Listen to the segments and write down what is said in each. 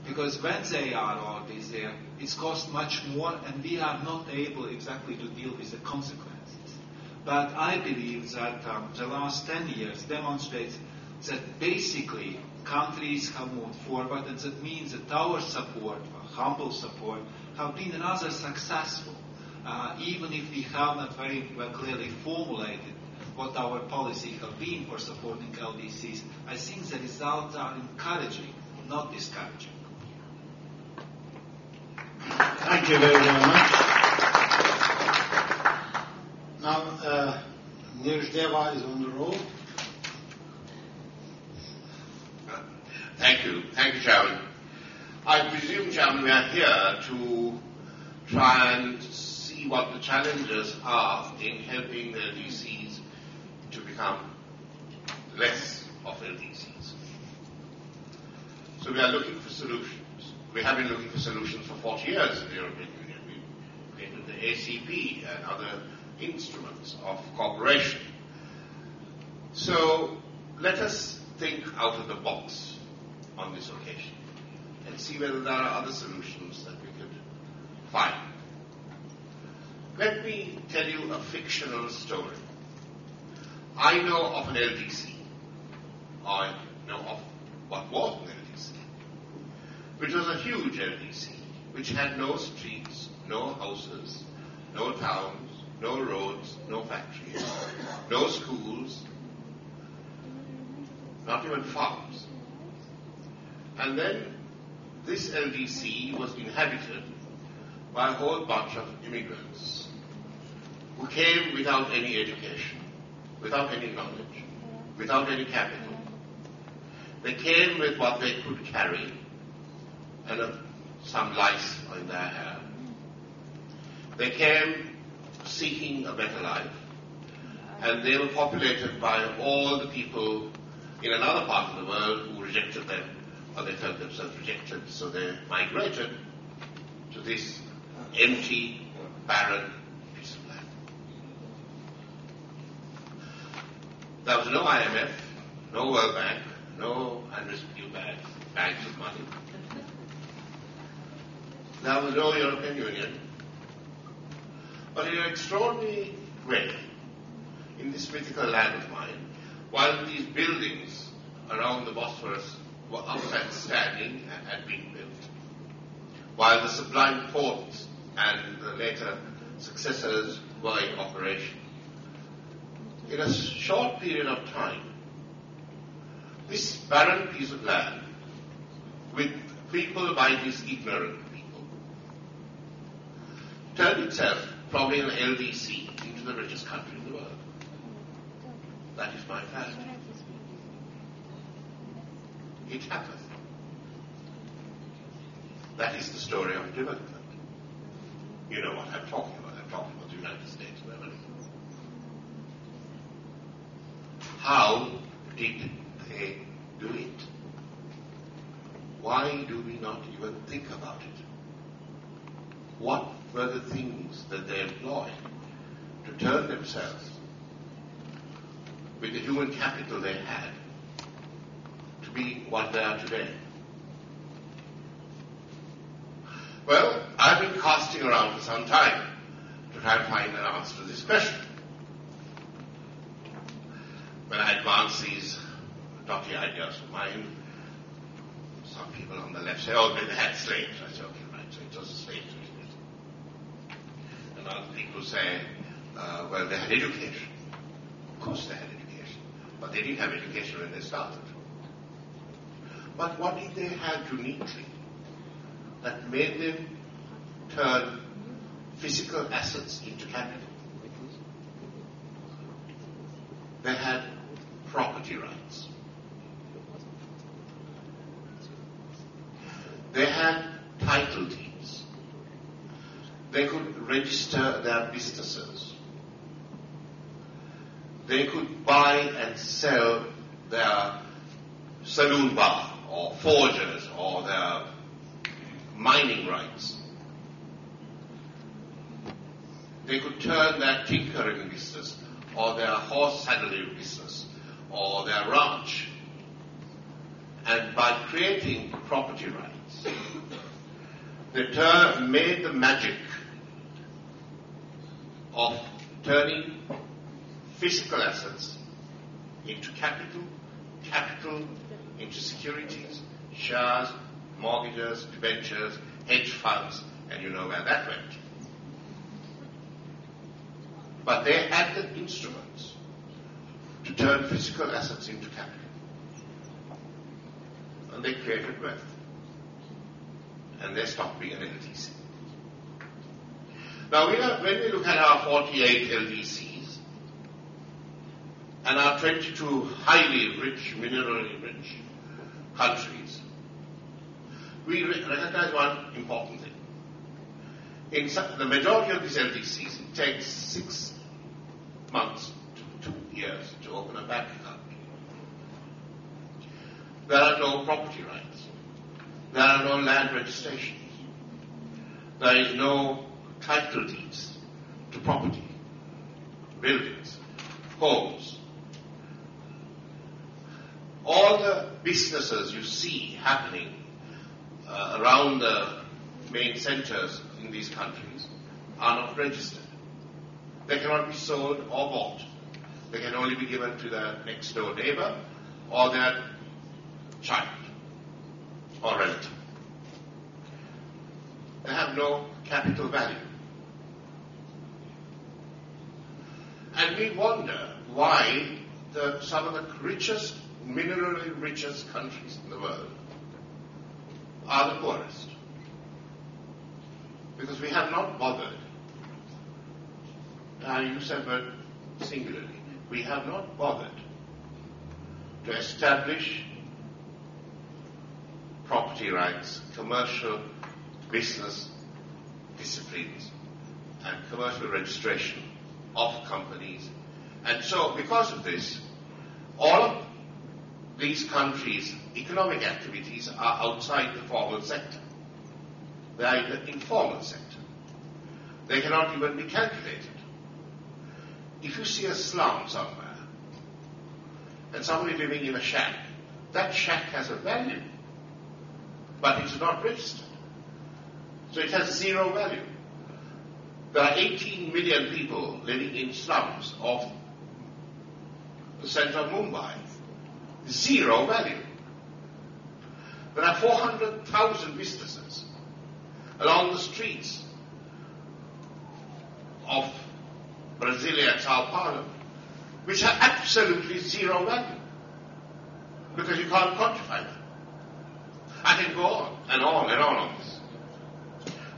Because when they are already there, it's cost much more, and we are not able exactly to deal with the consequences. But I believe that the last 10 years demonstrates that basically countries have moved forward, and that means that our support, our humble support, have been rather successful, even if we have not very well clearly formulated what our policy have been for supporting LDCs. I think the results are encouraging, not discouraging. Thank you very, very much. Now, Nirjdeva is on the roll. Thank you. Thank you, Chairman. I presume, Chairman, we are here to try and see what the challenges are in helping the LDCs to become less of LDCs. So we are looking for solutions. We have been looking for solutions for 40 years in the European Union. We created the ACP and other instruments of cooperation. So let us think out of the box on this occasion and see whether there are other solutions that we could find. Let me tell you a fictional story. I know of an LDC. I know of what was an LDC, which was a huge LDC, which had no streets, no houses, no towns, no roads, no factories, no schools, not even farms. And then this LDC was inhabited by a whole bunch of immigrants who came without any education, without any knowledge, without any capital. They came with what they could carry and some lice in their hair. They came seeking a better life, and they were populated by all the people in another part of the world who rejected them, or they felt themselves rejected, so they migrated to this empty, barren piece of land. There was no IMF, no World Bank, no unrestricted bags of money. There was no European Union. But in an extraordinary way, in this mythical land of mine, while these buildings around the Bosphorus were up and standing and had been built, while the sublime ports and the later successors were in operation, in a short period of time, this barren piece of land, with people by these ignorant people, turned itself from an LDC into the richest country in the world. That is my fact. It happened. That is the story of development. You know what I'm talking about. I'm talking about the United States of America. How did they do it? Why do we not even think about it? What were the things that they employed to turn themselves, with the human capital they had, to be what they are today? Well, I've been casting around for some time to try and find an answer to this question. When I advance these dotty ideas of mine, some people on the left say, oh, they had slaves. I say, okay, right, so it was a slave trade. And other people say, well, they had education. Of course they had education. But they didn't have education when they started. But what did they have uniquely that made them turn physical assets into capital? They had property rights. They had title deeds. They could register their businesses. They could buy and sell their saloon bar or forgers or their mining rights. They could turn their tinkering business or their horse saddlery business or their ranch. And by creating property rights, They made the magic of turning physical assets into capital, capital into securities, shares, mortgages, debentures, hedge funds, and you know where that went. But they had the instruments to turn physical assets into capital. And they created wealth. And they stopped being an LDC. Now, when we look at our 48 LDCs and our 22 highly rich, minerally rich countries, we recognize one important thing. In the majority of these LDCs, it takes 6 months to 2 years to open a bank account. There are no property rights. There are no land registrations. There is no title deeds to property, buildings, homes. All the businesses you see happening around the main centers in these countries are not registered. They cannot be sold or bought. They can only be given to their next door neighbor or their child or relative. They have no capital value. And we wonder why some of the richest, minerally richest countries in the world are the poorest. Because we have not bothered, I use that word singularly, we have not bothered to establish property rights, commercial business disciplines, and commercial registration of companies. And so, because of this, all of these countries' economic activities are outside the formal sector. They are in the informal sector. They cannot even be calculated. If you see a slum somewhere, and somebody living in a shack, that shack has a value, but it's not registered. So it has zero value. There are 18 million people living in slums of the center of Mumbai. Zero value. There are 400,000 businesses along the streets of Brasilia and Sao Paulo, which have absolutely zero value, because you can't quantify them. I can go on and on and on this.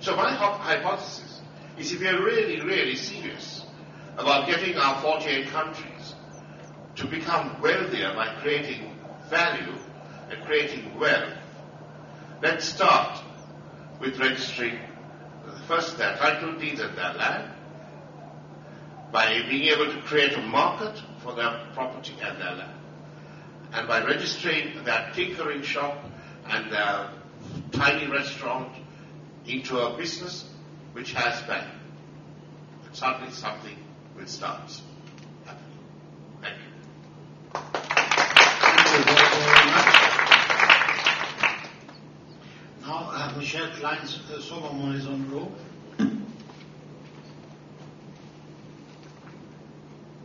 So my hypothesis is, if we are really, really serious about getting our 48 countries to become wealthier by creating value and creating wealth, let's start with registering first their title deeds and their land, by being able to create a market for their property and their land, and by registering their tinkering shop and their tiny restaurant into a business which has value. And suddenly something will start happening. Thank you. Thank you very much. Now, Michelle Klein-Solomon is on the row.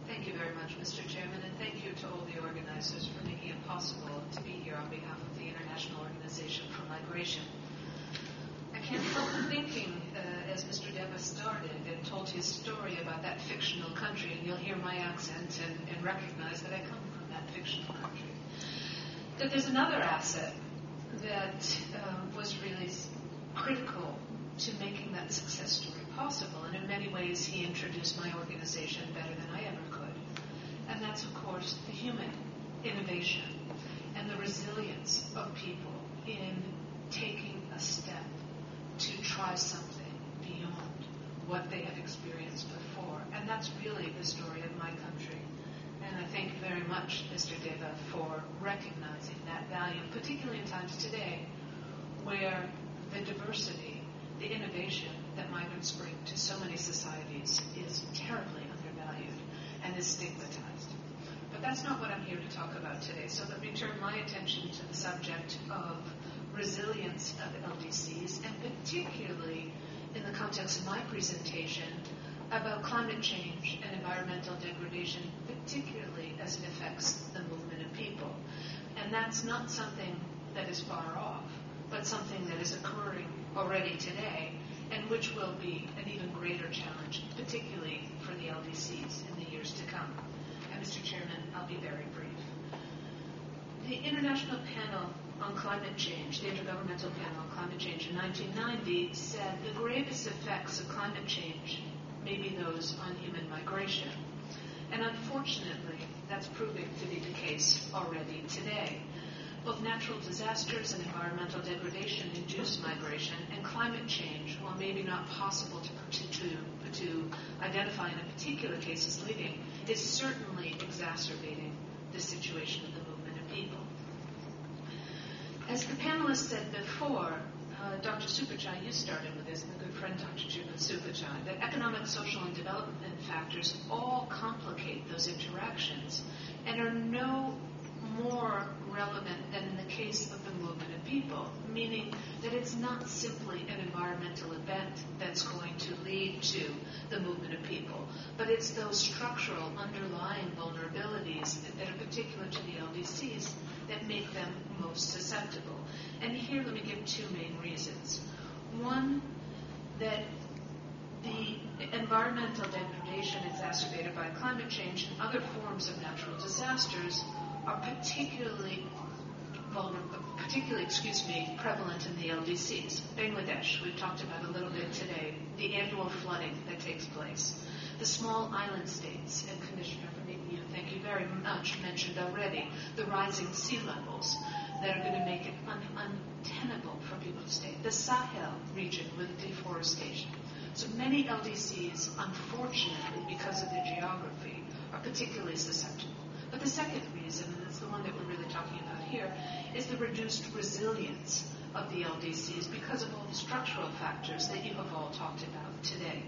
Thank you very much, Mr. Chairman, and thank you to all the organizers for making it possible to be here on behalf of the International Organization for Migration. I can't help thinking, as Mr. Deva started and told his story about that fictional country, and you'll hear my accent and recognize that I come from that fictional country, that there's another asset that was really critical to making that success story possible, and in many ways he introduced my organization better than I ever could. And that's, of course, the human innovation and the resilience of people in taking a step to try something beyond what they had experienced before. And that's really the story of my country. And I thank very much Mr. Deva for recognizing that value, particularly in times today where the diversity, the innovation that migrants bring to so many societies is terribly undervalued and is stigmatized. But that's not what I'm here to talk about today. So let me turn my attention to the subject of resilience of LDCs, and particularly in the context of my presentation about climate change and environmental degradation, particularly as it affects the movement of people. And that's not something that is far off, but something that is occurring already today, and which will be an even greater challenge, particularly for the LDCs in the years to come. And Mr. Chairman, I'll be very brief. The International Panel on Climate Change, the Intergovernmental Panel on Climate Change in 1990 said the gravest effects of climate change may be those on human migration. And unfortunately, that's proving to be the case already today. Both natural disasters and environmental degradation induce migration, and climate change, while maybe not possible to identify in a particular case as leading, is certainly exacerbating the situation of the movement of people. As the panelists said before, Dr. Supachai, you started with this, and a good friend, Dr. Supachai, that economic, social, and development factors all complicate those interactions and are no more relevant than in the case of the movement of people, meaning that it's not simply an environmental event that's going to lead to the movement of people, but it's those structural underlying vulnerabilities that are particular to the LDCs that make them most susceptible. And here, let me give two main reasons. One, that the environmental degradation exacerbated by climate change and other forms of natural disasters are particularly prevalent in the LDCs. Bangladesh, we've talked about a little bit today, the annual flooding that takes place. The small island states, and Commissioner, thank you very much, mentioned already, the rising sea levels that are going to make it untenable for people to stay. The Sahel region with deforestation. So many LDCs, unfortunately, because of their geography, are particularly susceptible. But the second reason, and it's the one that we're really talking about here, is the reduced resilience of the LDCs because of all the structural factors that you have all talked about today.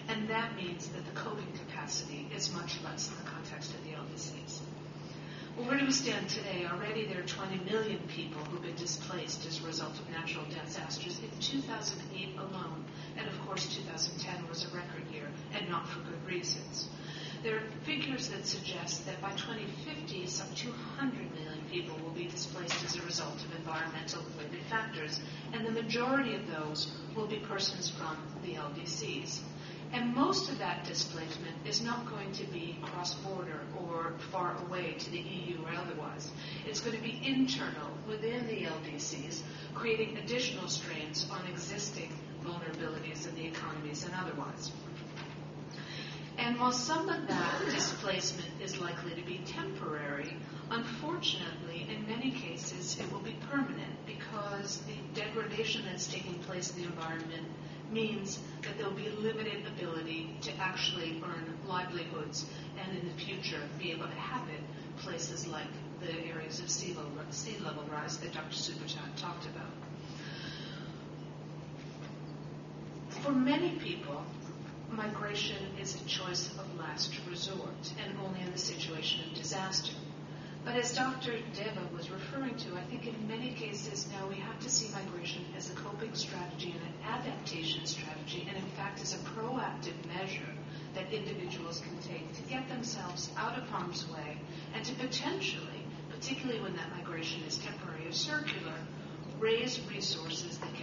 And that means that the coping capacity is much less in the context of the LDCs. Well, where do we stand today? Already there are 20 million people who've been displaced as a result of natural disasters in 2008 alone. And of course, 2010 was a record year, and not for good reasons. There are figures that suggest that by 2050, some 200 million people will be displaced as a result of environmental-related factors, and the majority of those will be persons from the LDCs. And most of that displacement is not going to be cross-border or far away to the EU or otherwise. It's going to be internal within the LDCs, creating additional strains on existing vulnerabilities in the economies and otherwise. And while some of that displacement is likely to be temporary, unfortunately, in many cases, it will be permanent because the degradation that's taking place in the environment means that there will be limited ability to actually earn livelihoods and in the future be able to habit places like the areas of sea level rise that Dr. Supachai talked about. For many people, migration is a choice of last resort and only in the situation of disaster. But as Dr. Deva was referring to, I think in many cases now we have to see migration as a coping strategy and an adaptation strategy, and in fact as a proactive measure that individuals can take to get themselves out of harm's way and to potentially, particularly when that migration is temporary or circular, raise resources that can